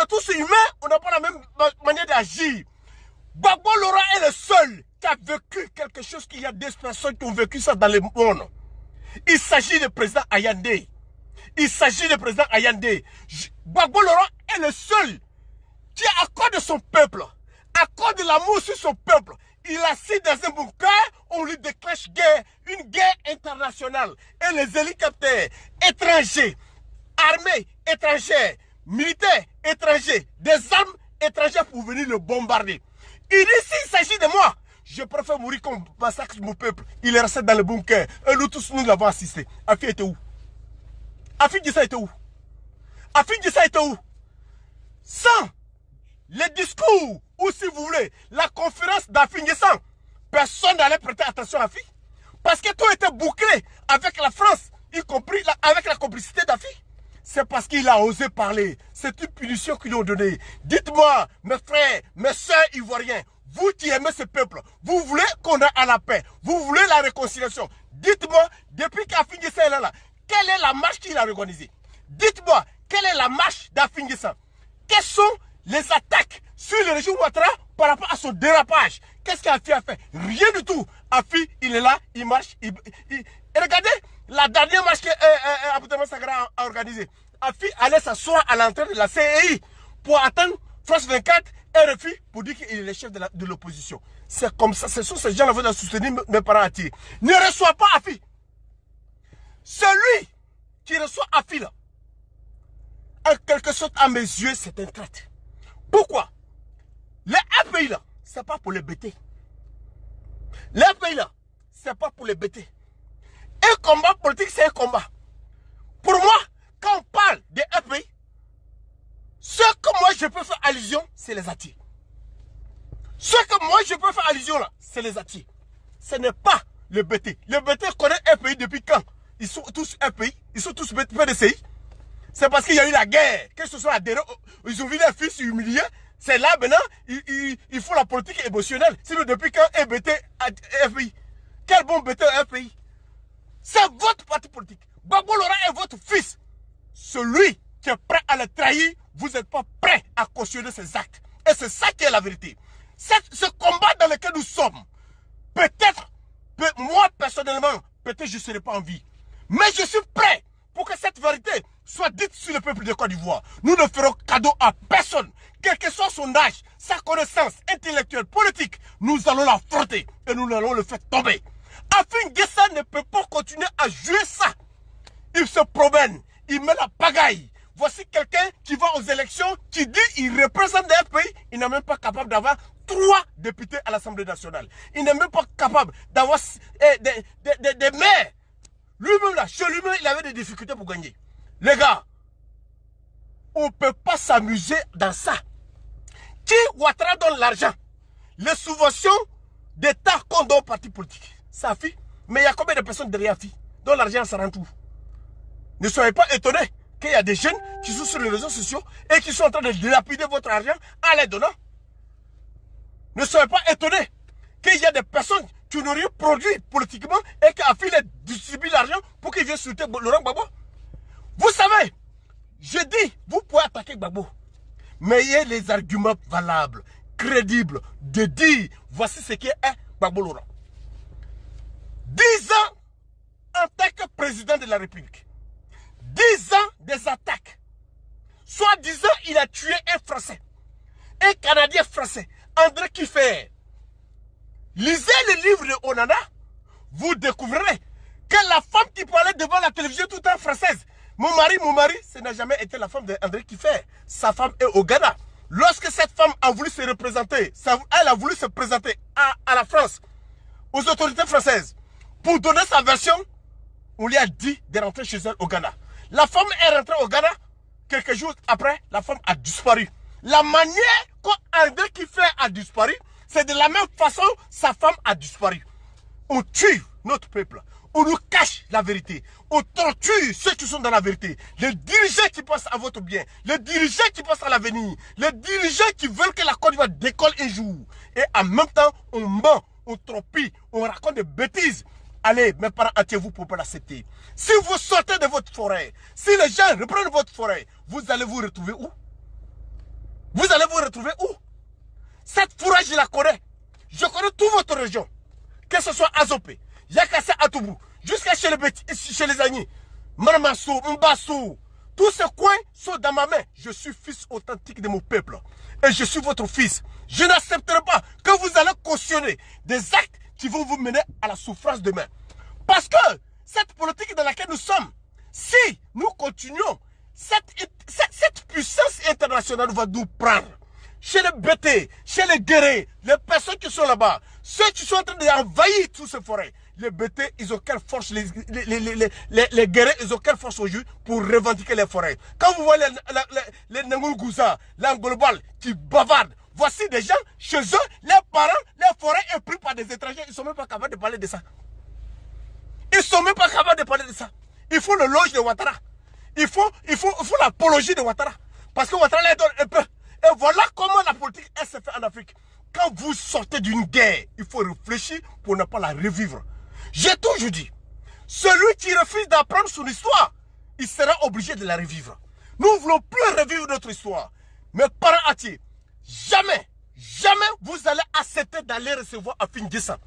est tous humains, on n'a pas la même manière d'agir. Gbagbo Laurent est le seul qui a vécu quelque chose qu'il y a des personnes qui ont vécu ça dans le monde. Il s'agit du président Ayande. Il s'agit du président Ayande. Gbagbo Laurent est le seul qui accorde son peuple, accorde l'amour sur son peuple. Il assis dans un bunker, on lui déclenche guerre, une guerre internationale. Et les hélicoptères étrangers, armées étrangères, militaires étrangers, des armes étrangères pour venir le bombarder. Il dit, s'il s'agit de moi, je préfère mourir qu'on massacre mon peuple. Il est resté dans le bunker. Et nous tous, nous l'avons assisté. Afi était où? Afi Gissa était où? Afi Gissa était où? Sans les discours, ou si vous voulez, la conférence d'Afi Gissa, personne n'allait prêter attention à Afi. Parce que tout était bouclé avec la France, y compris avec la complicité d'Afi. C'est parce qu'il a osé parler. C'est une punition qu'ils lui ont donnée. Dites-moi, mes frères, mes soeurs ivoiriens, vous qui aimez ce peuple, vous voulez qu'on ait à la paix, vous voulez la réconciliation. Dites-moi, depuis qu'Afi Gissa est là, quelle est la marche qu'il a organisée? Dites-moi, quelle est la marche d'Afi Gissa? Quelles sont les attaques sur le régime Ouattara par rapport à son dérapage? Qu'est-ce qu'Afi a fait? Rien du tout. Afi, il est là, il marche. Et regardez la dernière marche que Abdoulaye Sagara a organisée. Afi allait s'asseoir à l'entrée de la CEI pour attendre France 24 et RFI pour dire qu'il est le chef de l'opposition. C'est comme ça. Ce sont ces gens-là qui vont soutenir mes parents à tirer. Ne reçois pas Afi. Celui qui reçoit Afi là, en quelque sorte, à mes yeux, c'est un traître. Pourquoi? Les pays là, c'est pas pour les bêter. Les pays là, c'est pas pour les bêter. Un combat politique, c'est un combat. Pour moi, quand on parle des pays, ce que moi je peux faire allusion, c'est les attirer. Ce que moi je peux faire allusion là, c'est les attirer. Ce n'est pas les bêter. Les bêter connaissent un pays depuis quand? Ils sont tous un pays, ils sont tous PDCI. C'est parce qu'il y a eu la guerre, que ce soit adhéré, ils ont vu les fils humiliés. C'est là maintenant, il faut la politique émotionnelle. Sinon, depuis quand EBT a FPI? Quel bon BT a FPI? C'est votre parti politique. Gbagbo Laurent est votre fils. Celui qui est prêt à le trahir, vous n'êtes pas prêt à cautionner ses actes. Et c'est ça qui est la vérité. Ce combat dans lequel nous sommes, peut-être, moi personnellement, peut-être je ne serai pas en vie. Mais je suis prêt pour que cette vérité soit dite sur le peuple de Côte d'Ivoire. Nous ne ferons cadeau à personne, quel que soit son âge, sa connaissance intellectuelle, politique. Nous allons l'affronter et nous allons le faire tomber. Afi Gissa ne peut pas continuer à jouer ça. Il se promène, il met la pagaille. Voici quelqu'un qui va aux élections, qui dit qu'il représente des pays. Il n'est même pas capable d'avoir 3 députés à l'Assemblée nationale. Il n'est même pas capable d'avoir des maires. Lui-même là, chez lui-même, il avait des difficultés pour gagner. Les gars, on ne peut pas s'amuser dans ça. Qui Ouattara donne l'argent? Les subventions d'État qu'on donne au parti politique. Ça fait. Mais il y a combien de personnes derrière FI dont l'argent ça rend tout? Ne soyez pas étonnés qu'il y a des jeunes qui sont sur les réseaux sociaux et qui sont en train de dilapider votre argent en les donnant. Ne soyez pas étonnés qu'il y a des personnes qui n'ont rien produit politiquement et qui AFI les distribue l'argent pour qu'ils viennent soutenir Laurent Gbagbo. Vous savez, je dis, vous pouvez attaquer Gbagbo, mais ayez les arguments valables, crédibles, de dire, voici ce qui est Gbagbo Laurent. 10 ans en tant que président de la République, 10 ans des attaques, soit 10 ans il a tué un Français, un Canadien français, André Kiffer. Lisez le livre de Onana, vous découvrirez que la femme qui parlait devant la télévision tout le temps française, mon mari, ce n'a jamais été la femme d'André Kiffer. Sa femme est au Ghana. Lorsque cette femme a voulu se représenter, elle a voulu se présenter à la France, aux autorités françaises, pour donner sa version, on lui a dit de rentrer chez elle au Ghana. La femme est rentrée au Ghana, quelques jours après, la femme a disparu. La manière qu'André Kiffer a disparu, c'est de la même façon sa femme a disparu. On tue notre peuple. On nous cache la vérité. On torture ceux qui sont dans la vérité. Les dirigeants qui pensent à votre bien. Les dirigeants qui pensent à l'avenir. Les dirigeants qui veulent que la Côte d'Ivoire décolle un jour. Et en même temps, on ment, on tropie, on raconte des bêtises. Allez, mes parents, hâtez-vous pour pas l'accepter. Si vous sortez de votre forêt, si les gens reprennent votre forêt, vous allez vous retrouver où? Vous allez vous retrouver où? Cette fourrage, je la connais. Je connais toute votre région. Que ce soit Azopé, Yakassé, Atoubou, jusqu'à chez les Agnis, Marmassou, Mbassou. Tous ces coins sont dans ma main. Je suis fils authentique de mon peuple. Et je suis votre fils. Je n'accepterai pas que vous allez cautionner des actes qui vont vous mener à la souffrance demain. Parce que cette politique dans laquelle nous sommes, si nous continuons, cette puissance internationale va nous prendre. Chez les BT, chez les guerriers, les personnes qui sont là-bas, ceux qui sont en train d'envahir toutes ces forêts, les BT, ils ont quelle force, les guerriers, ils ont quelle force aujourd'hui pour revendiquer les forêts. Quand vous voyez les Nangoulouza, l'Angolbal qui bavardent, voici des gens, chez eux, les parents, les forêts sont pris par des étrangers, ils ne sont même pas capables de parler de ça. Ils ne sont même pas capables de parler de ça. Il faut le loge de Ouattara. Il faut l'apologie de Ouattara. Parce que Ouattara les donne un peu. Et voilà comment la politique elle se fait en Afrique. Quand vous sortez d'une guerre, il faut réfléchir pour ne pas la revivre. J'ai toujours dit, celui qui refuse d'apprendre son histoire, il sera obligé de la revivre. Nous ne voulons plus revivre notre histoire. Mais parents entiers, jamais, jamais vous allez accepter d'aller recevoir à Fingissa.